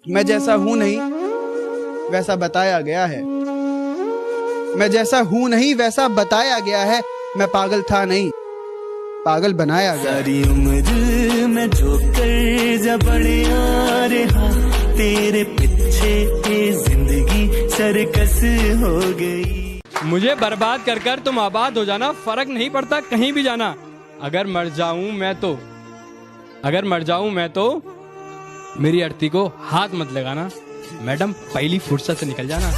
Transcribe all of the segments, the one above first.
मैं जैसा हूं नहीं वैसा बताया गया है। मैं जैसा हूं नहीं वैसा बताया गया है। मैं पागल था नहीं, पागल बनाया गया। सारी उम्र में जो कर्जा बड़े आ रहा, तेरे पीछे जिंदगी सर्कस हो गई। मुझे बर्बाद कर कर तुम आबाद हो जाना, फर्क नहीं पड़ता कहीं भी जाना। अगर मर जाऊं मैं तो मेरी अर्थी को हाथ मत लगाना। मैडम पहली फुर्सत से निकल जाना।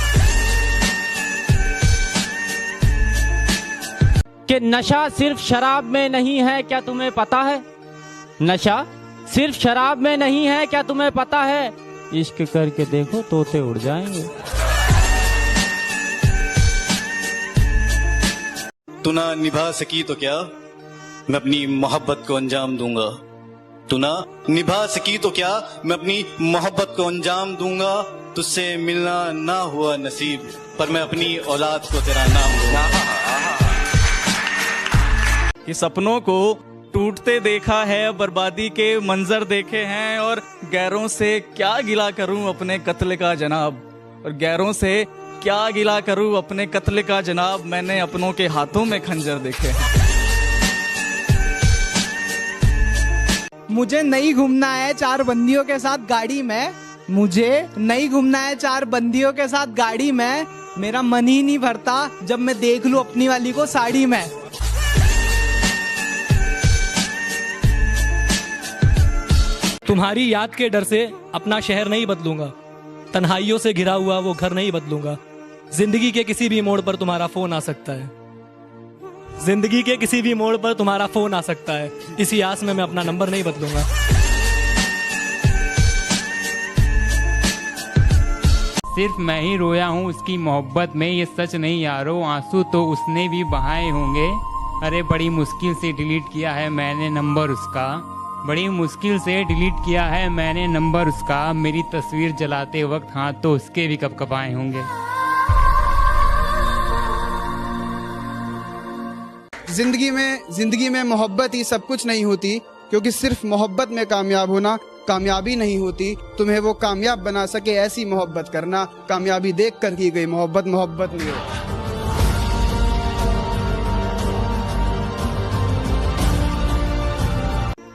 कि नशा सिर्फ शराब में नहीं है, क्या तुम्हें पता है? नशा सिर्फ शराब में नहीं है, क्या तुम्हें पता है? इश्क करके देखो तोते उड़ जाएंगे। तू ना निभा सकी तो क्या, मैं अपनी मोहब्बत को अंजाम दूंगा। तू ना निभा सकी तो क्या, मैं अपनी मोहब्बत को अंजाम दूंगा। तुझसे मिलना ना हुआ नसीब, पर मैं अपनी औलाद को तेरा नाम दूंगा। कि सपनों को टूटते देखा है, बर्बादी के मंजर देखे हैं, और गैरों से क्या गिला करूं अपने कत्ल का जनाब। और गैरों से क्या गिला करूं अपने कत्ल का जनाब, मैंने अपनों के हाथों में खंजर देखे हैं। मुझे नहीं घूमना है चार बंदियों के साथ गाड़ी में, मुझे नहीं घूमना है चार बंदियों के साथ गाड़ी में। मेरा मन ही नहीं भरता जब मैं देख लूं अपनी वाली को साड़ी में। तुम्हारी याद के डर से अपना शहर नहीं बदलूंगा, तन्हाइयों से घिरा हुआ वो घर नहीं बदलूंगा। जिंदगी के किसी भी मोड़ पर तुम्हारा फोन आ सकता है, जिंदगी के किसी भी मोड़ पर तुम्हारा फोन आ सकता है। इसी आस में मैं अपना नंबर नहीं बदलूंगा। सिर्फ मैं ही रोया हूँ उसकी मोहब्बत में, ये सच नहीं यारो, आंसू तो उसने भी बहाए होंगे। अरे बड़ी मुश्किल से डिलीट किया है मैंने नंबर उसका, बड़ी मुश्किल से डिलीट किया है मैंने नंबर उसका। मेरी तस्वीर जलाते वक्त हाथ तो उसके भी कपकपाए होंगे। जिंदगी में मोहब्बत ही सब कुछ नहीं होती, क्योंकि सिर्फ मोहब्बत में कामयाब होना कामयाबी नहीं होती। तुम्हें वो कामयाब बना सके ऐसी मोहब्बत करना। कामयाबी देख कर की गई मोहब्बत नहीं होती।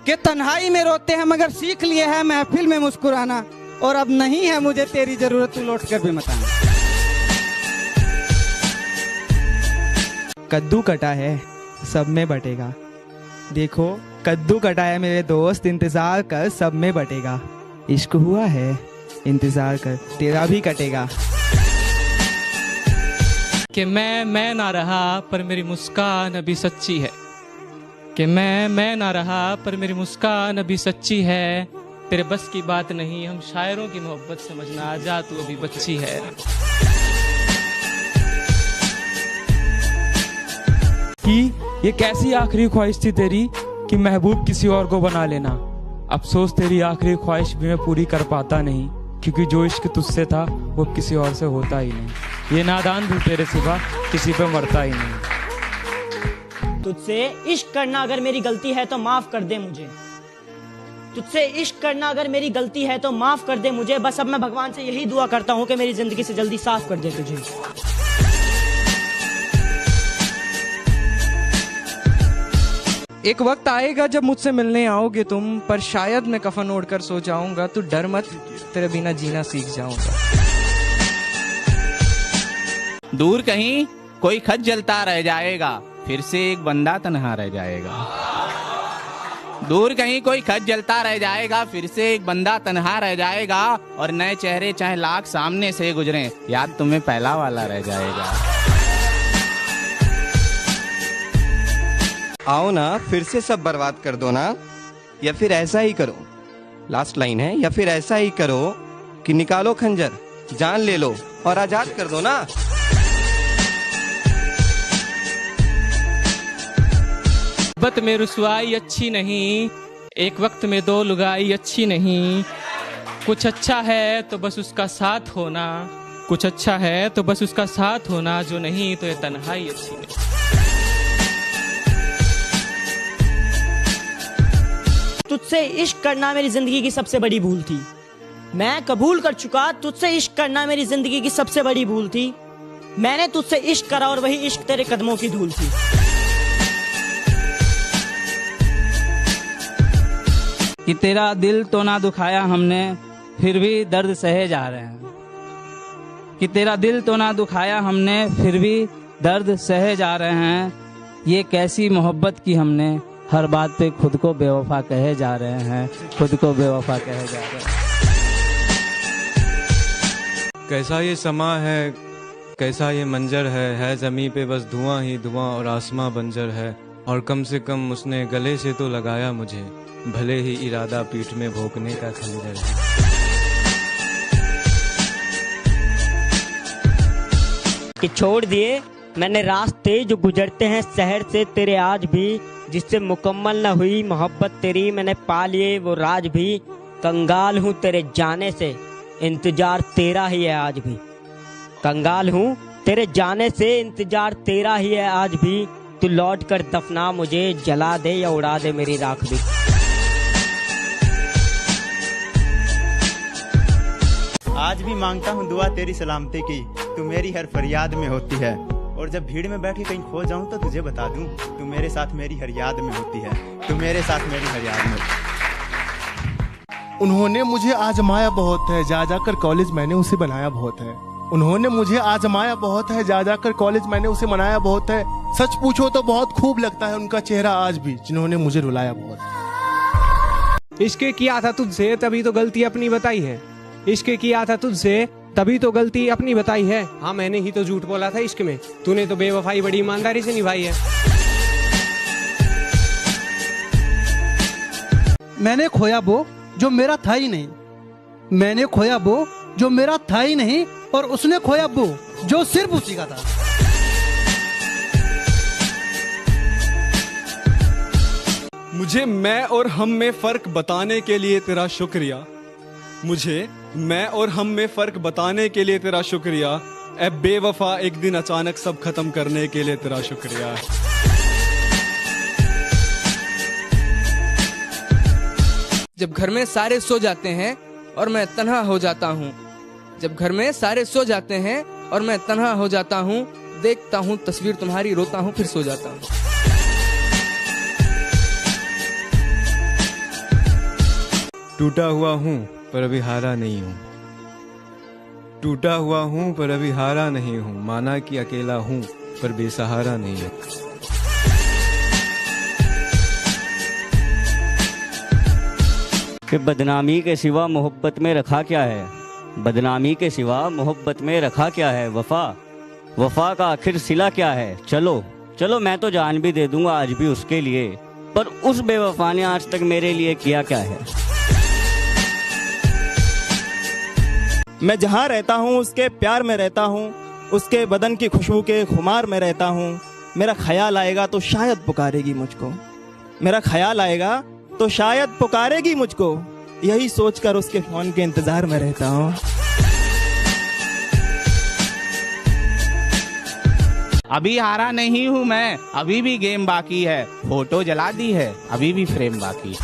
कि तन्हाई में रोते हैं मगर सीख लिए हैं महफिल में मुस्कुराना, और अब नहीं है मुझे तेरी जरूरत, तू लौट कर भी मत आना। कद्दू कटा है सब में बटेगा, देखो कद्दू कटा है मेरे दोस्त, इंतजार कर सब में बटेगा। इश्क हुआ है इंतजार कर तेरा भी कटेगा। कि मैं ना रहा पर मेरी मुस्कान अभी सच्ची है, कि मैं ना रहा पर मेरी मुस्कान अभी सच्ची है। तेरे बस की बात नहीं हम शायरों की मोहब्बत समझना, आजा तू अभी बच्ची है। कि ये कैसी आखिरी ख्वाहिश थी तेरी कि महबूब किसी और को बना लेना। अफसोस तेरी आखिरी ख्वाहिश भी मैं पूरी कर पाता नहीं, क्योंकि जो इश्क तुझसे था वो किसी और से होता ही नहीं। ये नादान भी तेरे सिवा किसी पे मरता ही नहीं। तुझसे इश्क करना अगर मेरी गलती है तो माफ कर दे मुझे, तुझसे इश्क करना अगर मेरी गलती है तो माफ कर दे मुझे। बस अब मैं भगवान से यही दुआ करता हूँ कि मेरी जिंदगी से जल्दी साफ कर दे तुझे। एक वक्त आएगा जब मुझसे मिलने आओगे तुम, पर शायद मैं कफन ओढ़कर सो जाऊंगा। तू डर मत, तेरे बिना जीना सीख जाऊंगा। दूर कहीं कोई खत जलता रह जाएगा, फिर से एक बंदा तन्हा रह जाएगा। दूर कहीं कोई खत जलता रह जाएगा, फिर से एक बंदा तन्हा रह जाएगा। और नए चेहरे चाहे लाख सामने से गुजरे, याद तुम्हें पहला वाला रह जाएगा। आओ ना फिर से सब बर्बाद कर दो ना, या फिर ऐसा ही करो, लास्ट लाइन है, या फिर ऐसा ही करो कि निकालो खंजर, जान ले लो और आजाद कर दो ना। मोहब्बत में रुसवाई अच्छी नहीं, एक वक्त में दो लुगाई अच्छी नहीं। कुछ अच्छा है तो बस उसका साथ होना, कुछ अच्छा है तो बस उसका साथ होना, जो नहीं तो ये तन्हाई अच्छी नहीं। तुझसे इश्क करना मेरी जिंदगी की सबसे बड़ी भूल थी, मैं कबूल कर चुका, तुझसे इश्क करना मेरी जिंदगी की सबसे बड़ी भूल थी। मैंने तुझसे इश्क करा और वही इश्क तेरे कदमों की धूल थी। कि तेरा दिल तो ना दुखाया हमने, फिर भी दर्द सहे जा रहे हैं। कि तेरा दिल तो ना दुखाया हमने, फिर भी दर्द सहे जा रहे हैं। ये कैसी मोहब्बत की हमने, हर बात पे खुद को बेवफा कहे जा रहे हैं, खुद को बेवफा कहे जा रहे हैं। कैसा ये समा है, कैसा ये मंजर है ज़मीं पे बस धुआं ही धुआं और आसमां बंजर है। और कम से कम उसने गले से तो लगाया मुझे, भले ही इरादा पीठ में भोंकने का खंजर है। कि छोड़ दिए मैंने रास्ते जो गुजरते हैं शहर से तेरे आज भी, जिससे मुकम्मल न हुई मोहब्बत तेरी, मैंने पा लिए वो राज भी। कंगाल हूँ तेरे जाने से, इंतजार तेरा ही है आज भी। कंगाल हूँ तेरे जाने से, इंतजार तेरा ही है आज भी। तू लौट कर दफना मुझे, जला दे या उड़ा दे मेरी राख भी। आज भी मांगता हूँ दुआ तेरी सलामती की, तू मेरी हर फरियाद में होती है। और जब भीड़ में बैठ के कहीं खो जाऊं तो तुझे बता दूं, तू मेरे साथ मेरी हर याद में होती है, तू मेरे साथ मेरी हर याद में। उन्होंने मुझे आजमाया बहुत है, जा जाकर कॉलेज मैंने उसे बनाया बहुत है। उन्होंने मुझे आजमाया बहुत है, जा जाकर कॉलेज मैंने उसे मनाया बहुत है। सच पूछो तो बहुत खूब लगता है उनका चेहरा आज भी, जिन्होंने मुझे रुलाया बहुत। इश्क किया था तुझसे तभी तो गलती अपनी बताई है। इश्क किया था तुझसे तभी तो गलती अपनी बताई है। हाँ मैंने ही तो झूठ बोला था इश्क में, तूने तो बेवफाई बड़ी ईमानदारी से निभाई है। मैंने खोया वो जो मेरा था ही नहीं, मैंने खोया वो जो मेरा था ही नहीं, और उसने खोया वो जो सिर्फ उसी का था। मुझे मैं और हम में फर्क बताने के लिए तेरा शुक्रिया। मुझे मैं और हम में फर्क बताने के लिए तेरा शुक्रिया। ए बेवफा एक दिन अचानक सब खत्म करने के लिए तेरा शुक्रिया। जब घर में सारे सो जाते हैं और मैं तन्हा हो जाता हूँ, जब घर में सारे सो जाते हैं और मैं तन्हा हो जाता हूँ, देखता हूँ तस्वीर तुम्हारी, रोता हूँ फिर सो जाता हूँ। टूटा हुआ हूँ पर अभी हारा नहीं हूँ, टूटा हुआ हूँ पर अभी हारा नहीं हूँ। माना कि अकेला हूँ पर बेसहारा नहीं हूँ। कि बदनामी के सिवा मोहब्बत में रखा क्या है, बदनामी के सिवा मोहब्बत में रखा क्या है। वफा वफा का आखिर सिला क्या है। चलो चलो मैं तो जान भी दे दूंगा आज भी उसके लिए, पर उस बेवफा ने आज तक मेरे लिए किया क्या है। मैं जहाँ रहता हूँ उसके प्यार में रहता हूँ, उसके बदन की खुशबू के खुमार में रहता हूँ। मेरा ख्याल आएगा तो शायद पुकारेगी मुझको, मेरा ख्याल आएगा तो शायद पुकारेगी मुझको, यही सोचकर उसके फोन के इंतजार में रहता हूँ। अभी हारा नहीं हूँ मैं, अभी भी गेम बाकी है। फोटो जला दी है, अभी भी फ्रेम बाकी।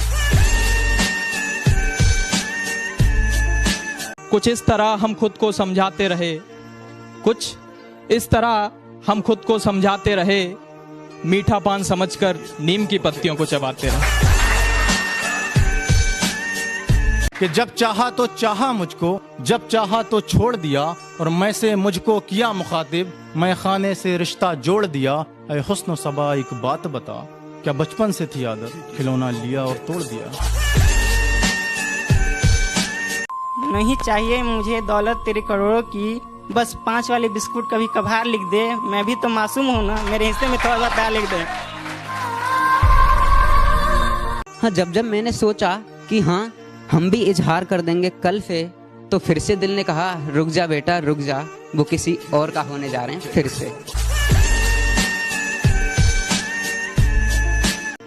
कुछ इस तरह हम खुद को समझाते रहे, कुछ इस तरह हम खुद को समझाते रहे, मीठा पान समझकर नीम की पत्तियों को चबाते रहे। कि जब चाहा तो चाहा मुझको, जब चाहा तो छोड़ दिया, और मैं से मुझको किया मुखातिब, मैं खाने से रिश्ता जोड़ दिया। ऐ हुस्न सबा एक बात बता, क्या बचपन से थी आदत, खिलौना लिया और तोड़ दिया। नहीं चाहिए मुझे दौलत तेरे करोड़ों की, बस 5 वाले बिस्कुट कभी कभार लिख दे। मैं भी तो मासूम हूँ ना, मेरे हिस्से में थोड़ा सा प्यार लिख दे। हाँ जब जब मैंने सोचा कि हाँ हम भी इजहार कर देंगे कल से, तो फिर से दिल ने कहा रुक जा बेटा रुक जा, वो किसी और का होने जा रहे हैं फिर से।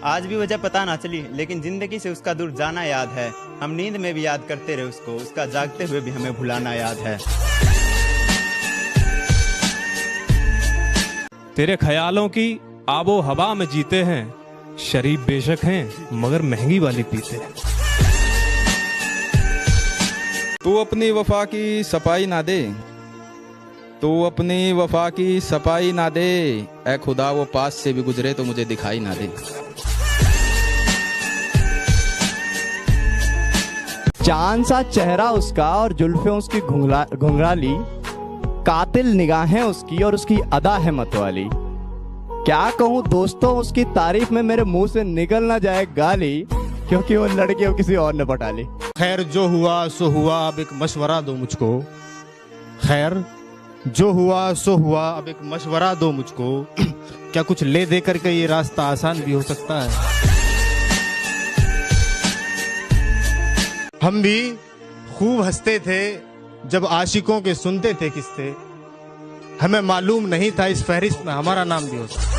आज भी वजह पता ना चली, लेकिन जिंदगी से उसका दूर जाना याद है। हम नींद में भी याद करते रहे उसको, उसका जागते हुए भी हमें भुलाना याद है। तेरे ख्यालों की आबो हवा में जीते हैं, शरीफ बेशक हैं मगर महंगी वाली पीते हैं। तू अपनी वफा की सफाई ना दे, तू अपनी वफा की सफाई ना दे, ऐ खुदा वो पास से भी गुजरे तो मुझे दिखाई ना दे। चांद सा चेहरा उसका और जुल्फें उसकी घुंघराली, कातिल निगाहें उसकी और उसकी अदा है मतवाली। क्या कहूँ दोस्तों उसकी तारीफ में मेरे मुंह से निकल ना जाए गाली, क्योंकि वो लड़की अब किसी और ने पटा ली। खैर जो हुआ सो हुआ, अब एक मशवरा दो मुझको। खैर जो हुआ सो हुआ, अब एक मशवरा दो मुझको। क्या कुछ ले दे करके ये रास्ता आसान भी हो सकता है? हम भी खूब हंसते थे जब आशिकों के सुनते थे किस्से, हमें मालूम नहीं था इस फहरिस्त में हमारा नाम भी हो सकता।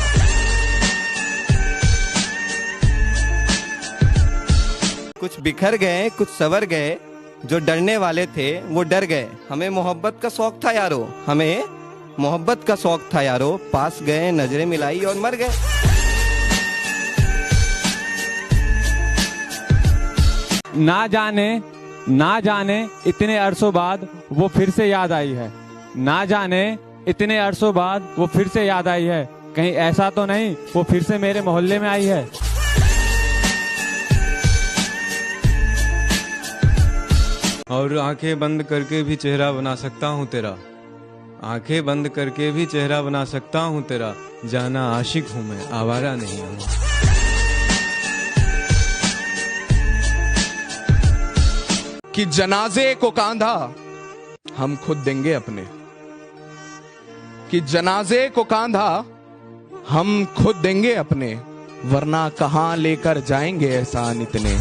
कुछ बिखर गए कुछ सवर गए, जो डरने वाले थे वो डर गए। हमें मोहब्बत का शौक था यारो, हमें मोहब्बत का शौक था यारो, पास गए नजरें मिलाई और मर गए। ना जाने इतने अरसों बाद वो फिर से याद आई है, ना जाने इतने अरसों बाद वो फिर से याद आई है, कहीं ऐसा तो नहीं वो फिर से मेरे मोहल्ले में आई है। और आंखें बंद करके भी चेहरा बना सकता हूँ तेरा, आंखें बंद करके भी चेहरा बना सकता हूँ तेरा, जाना आशिक हूँ मैं, आवारा नहीं हूँ। कि जनाजे को कांधा हम खुद देंगे अपने, कि जनाजे को कांधा हम खुद देंगे अपने, वरना कहां लेकर जाएंगे एहसान इतने।